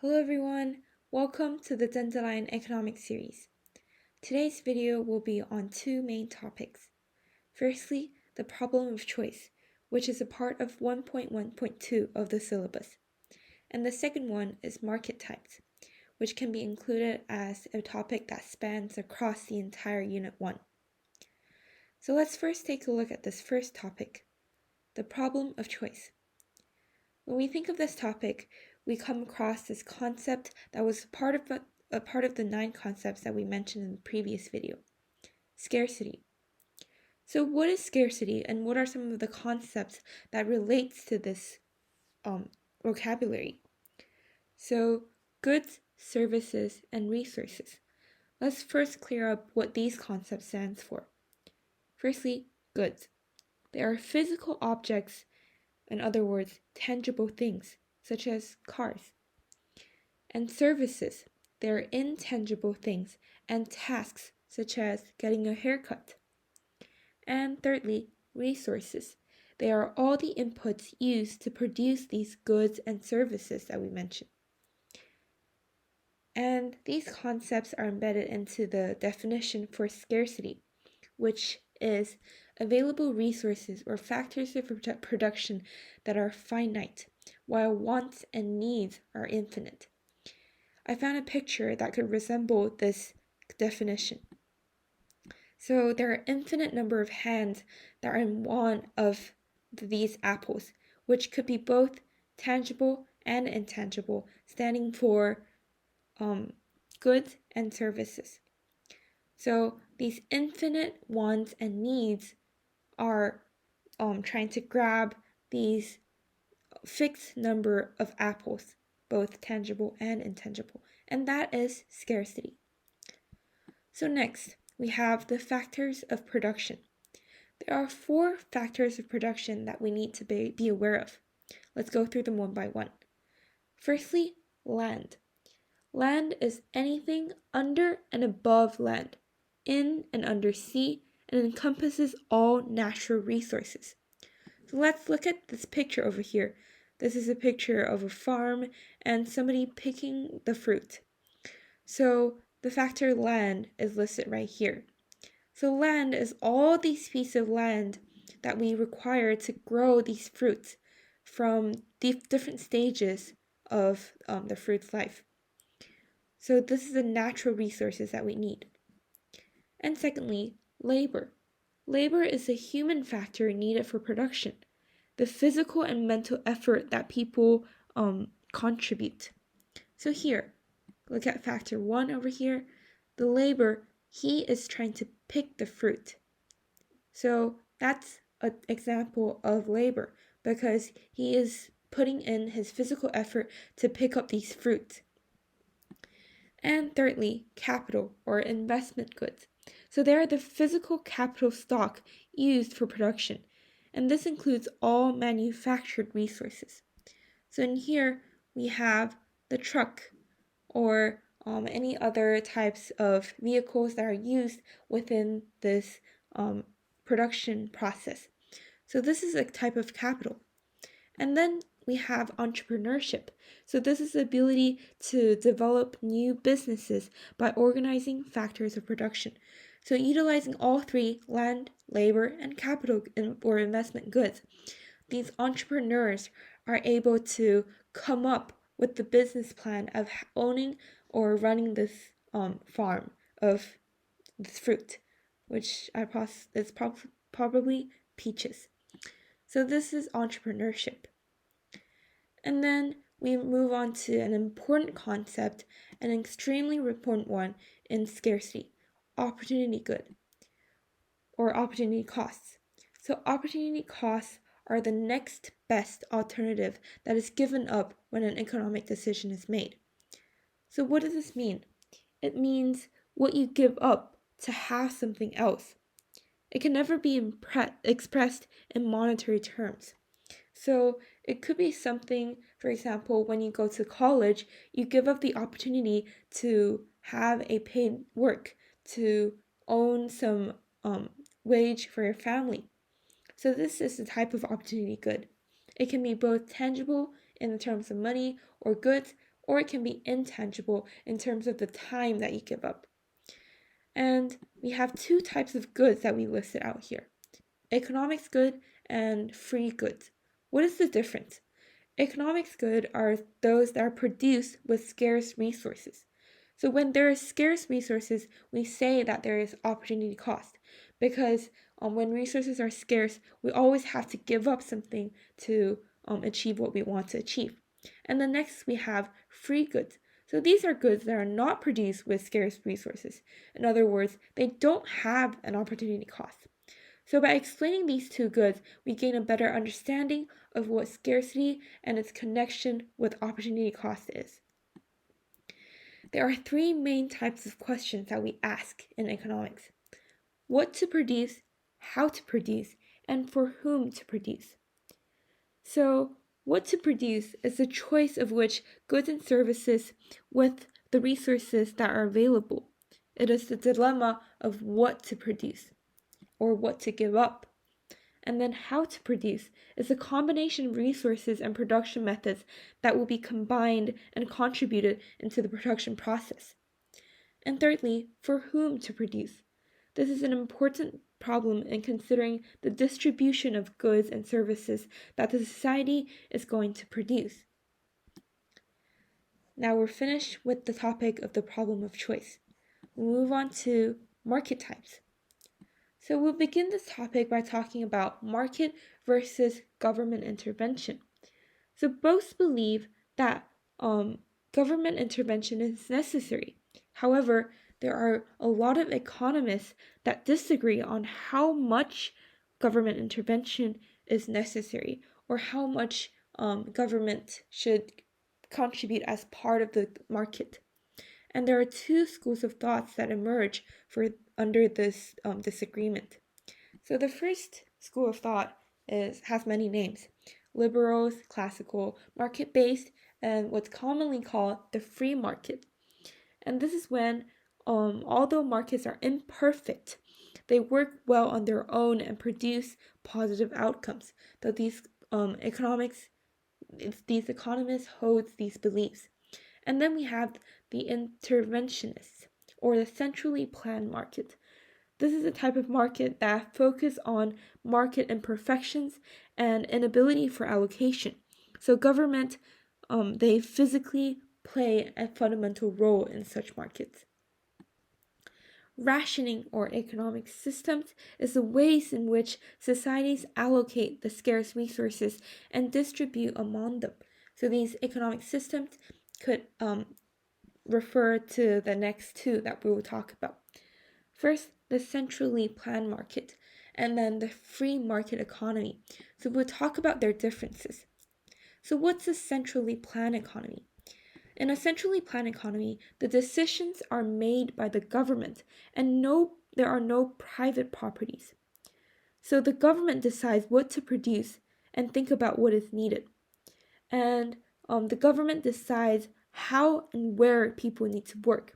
Hello everyone, welcome to the Dandelion Economics series. Today's video will be on two main topics. Firstly, the problem of choice, which is a part of 1.1.2 of the syllabus. And the second one is market types, which can be included as a topic that spans across the entire Unit 1. So let's first take a look at this first topic, the problem of choice. When we think of this topic, we come across this concept that was a part of the 9 concepts that we mentioned in the previous video, scarcity. So what is scarcity and what are some of the concepts that relates to this vocabulary? So goods, services, and resources. Let's first clear up what these concepts stands for. Firstly, goods. They are physical objects, in other words, tangible things, such as cars. And services, they are intangible things and tasks, such as getting a haircut. And thirdly, resources. They are all the inputs used to produce these goods and services that we mentioned. And these concepts are embedded into the definition for scarcity, which is available resources or factors of production that are finite, while wants and needs are infinite. I found a picture that could resemble this definition. So there are infinite number of hands that are in one of these apples, which could be both tangible and intangible, standing for goods and services. So these infinite wants and needs are trying to grab these fixed number of apples, both tangible and intangible, and that is scarcity. So next, we have the factors of production. There are 4 factors of production that we need to be aware of. Let's go through them one by one. Firstly, land. Land is anything under and above land, in and under sea, and encompasses all natural resources. So let's look at this picture over here. This is a picture of a farm and somebody picking the fruit. So the factor land is listed right here. So land is all these pieces of land that we require to grow these fruits from the different stages of the fruit's life. So this is the natural resources that we need. And secondly, labor. Labor is the human factor needed for production, the physical and mental effort that people contribute. So here, look at factor 1 over here. The labor, he is trying to pick the fruit. So that's an example of labor because he is putting in his physical effort to pick up these fruits. And thirdly, capital or investment goods. So they are the physical capital stock used for production, and this includes all manufactured resources. So in here, we have the truck or any other types of vehicles that are used within this production process. So this is a type of capital. And then we have entrepreneurship. So this is the ability to develop new businesses by organizing factors of production. So utilizing all 3, land, labor, and capital or investment goods, these entrepreneurs are able to come up with the business plan of owning or running this farm of this fruit, which is probably peaches. So this is entrepreneurship. And then we move on to an important concept, an extremely important one in scarcity, opportunity good or opportunity costs. So opportunity costs are the next best alternative that is given up when an economic decision is made. So what does this mean? It means what you give up to have something else. It can never be expressed in monetary terms. So it could be something, for example, when you go to college, you give up the opportunity to have a paid work, to own some wage for your family. So this is the type of opportunity good. It can be both tangible in the terms of money or goods, or it can be intangible in terms of the time that you give up. And we have two types of goods that we listed out here: economics good and free goods. What is the difference? Economics goods are those that are produced with scarce resources. So when there are scarce resources, we say that there is opportunity cost, because when resources are scarce, we always have to give up something to achieve what we want to achieve. And then next we have free goods. So these are goods that are not produced with scarce resources. In other words, they don't have an opportunity cost. So by explaining these two goods, we gain a better understanding of what scarcity and its connection with opportunity cost is. There are three main types of questions that we ask in economics: what to produce, how to produce, and for whom to produce. So, what to produce is the choice of which goods and services with the resources that are available. It is the dilemma of what to produce or what to give up. And then how to produce is a combination of resources and production methods that will be combined and contributed into the production process. And thirdly, for whom to produce. This is an important problem in considering the distribution of goods and services that the society is going to produce. Now we're finished with the topic of the problem of choice. We'll move on to market types. So we'll begin this topic by talking about market versus government intervention. So both believe that government intervention is necessary. However, there are a lot of economists that disagree on how much government intervention is necessary, or how much government should contribute as part of the market. And there are two schools of thoughts that emerge under this disagreement. So the first school of thought has many names: liberals, classical, market-based, and what's commonly called the free market. And this is when, although markets are imperfect, they work well on their own and produce positive outcomes. Though these economists hold these beliefs. And then we have the interventionists, or the centrally planned market. This is a type of market that focuses on market imperfections and inability for allocation. So government, they physically play a fundamental role in such markets. Rationing, or economic systems, is the ways in which societies allocate the scarce resources and distribute among them. So these economic systems could refer to the next two that we will talk about. First, the centrally planned market, and then the free market economy. So we'll talk about their differences. So what's a centrally planned economy? In a centrally planned economy, the decisions are made by the government, and there are no private properties. So the government decides what to produce and think about what is needed. And the government decides how and where people need to work.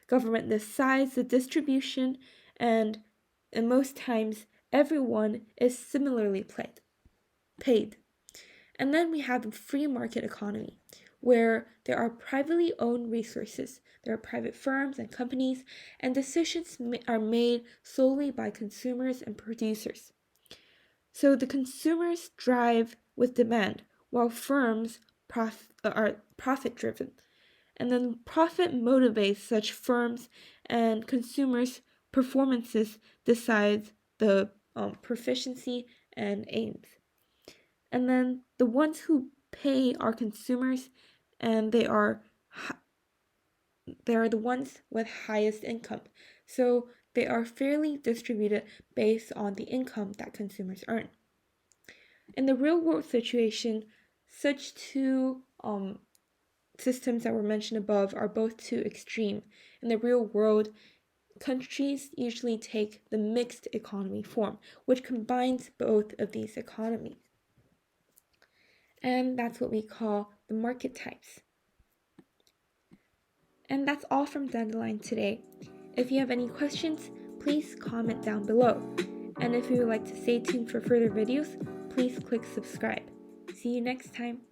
Government decides the distribution, and in most times, everyone is similarly paid. And then we have the free market economy, where there are privately owned resources. There are private firms and companies, and decisions are made solely by consumers and producers. So the consumers drive with demand, while firms are profit-driven. And then profit motivates such firms, and consumers' performances decides the proficiency and aims. And then the ones who pay are consumers, and they are the ones with highest income. So they are fairly distributed based on the income that consumers earn. In the real world situation, such two systems that were mentioned above are both too extreme. In the real world, countries usually take the mixed economy form, which combines both of these economies. And that's what we call the market types. And that's all from Dandelion today. If you have any questions, please comment down below. And if you would like to stay tuned for further videos, please click subscribe. See you next time.